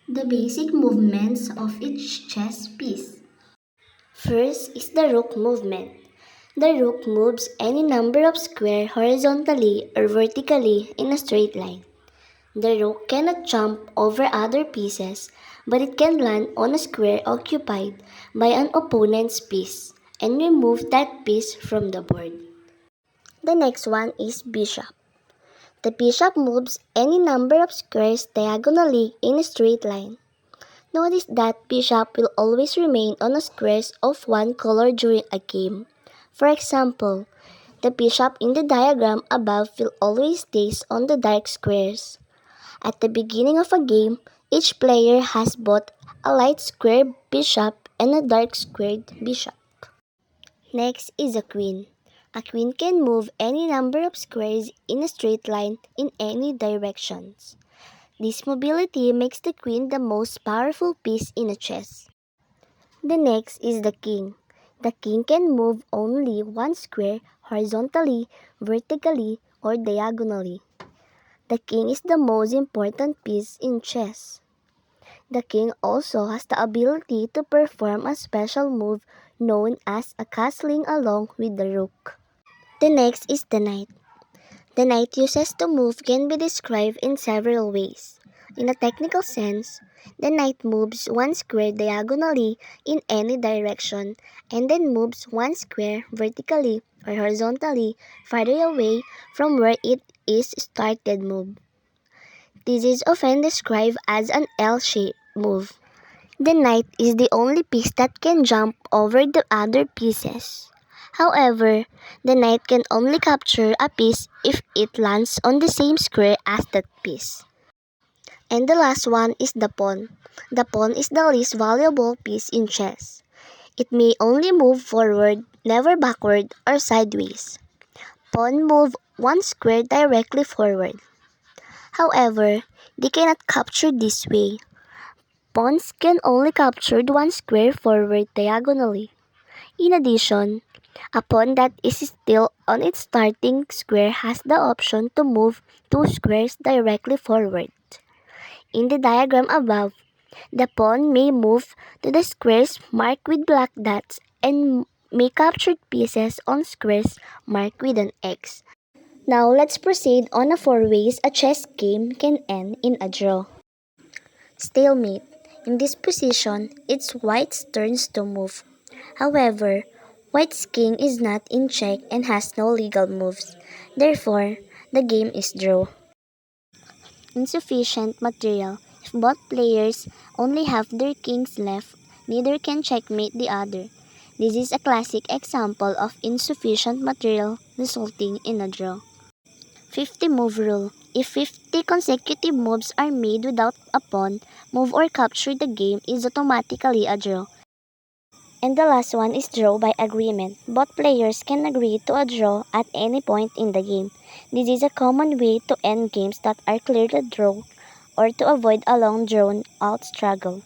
The basic movements of each chess piece. First is the rook movement. The rook moves any number of squares horizontally or vertically in a straight line. The rook cannot jump over other pieces, but it can land on a square occupied by an opponent's piece and remove that piece from the board. The next one is bishop. The bishop moves any number of squares diagonally in a straight line. Notice that bishop will always remain on the squares of one color during a game. For example, the bishop in the diagram above will always stay on the dark squares. At the beginning of a game, each player has both a light square bishop and a dark squared bishop. Next is a queen. A queen can move any number of squares in a straight line in any directions. This mobility makes the queen the most powerful piece in a chess. The next is the king. The king can move only one square horizontally, vertically, or diagonally. The king is the most important piece in chess. The king also has the ability to perform a special move known as a castling along with the rook. The next is the knight. The knight uses to move can be described in several ways. In a technical sense, the knight moves one square diagonally in any direction and then moves one square vertically or horizontally farther away from where it is started move. This is often described as an L-shaped move. The knight is the only piece that can jump over the other pieces. However, the knight can only capture a piece if it lands on the same square as that piece. And the last one is the pawn. The pawn is the least valuable piece in chess. It may only move forward, never backward or sideways. Pawn move one square directly forward. However, they cannot capture this way. Pawns can only capture one square forward diagonally. In addition, a pawn that is still on its starting square has the option to move two squares directly forward. In the diagram above, the pawn may move to the squares marked with black dots and may capture pieces on squares marked with an X. Now let's proceed on the 4 ways a chess game can end in a draw. Stalemate. In this position, it's white's turns to move. However, white's king is not in check and has no legal moves. Therefore, the game is draw. Insufficient material. If both players only have their kings left, neither can checkmate the other. This is a classic example of insufficient material resulting in a draw. 50 move rule. If 50 consecutive moves are made without a pawn, move or capture, the game is automatically a draw. And the last one is draw by agreement. Both players can agree to a draw at any point in the game. This is a common way to end games that are clearly drawn or to avoid a long drawn out struggle.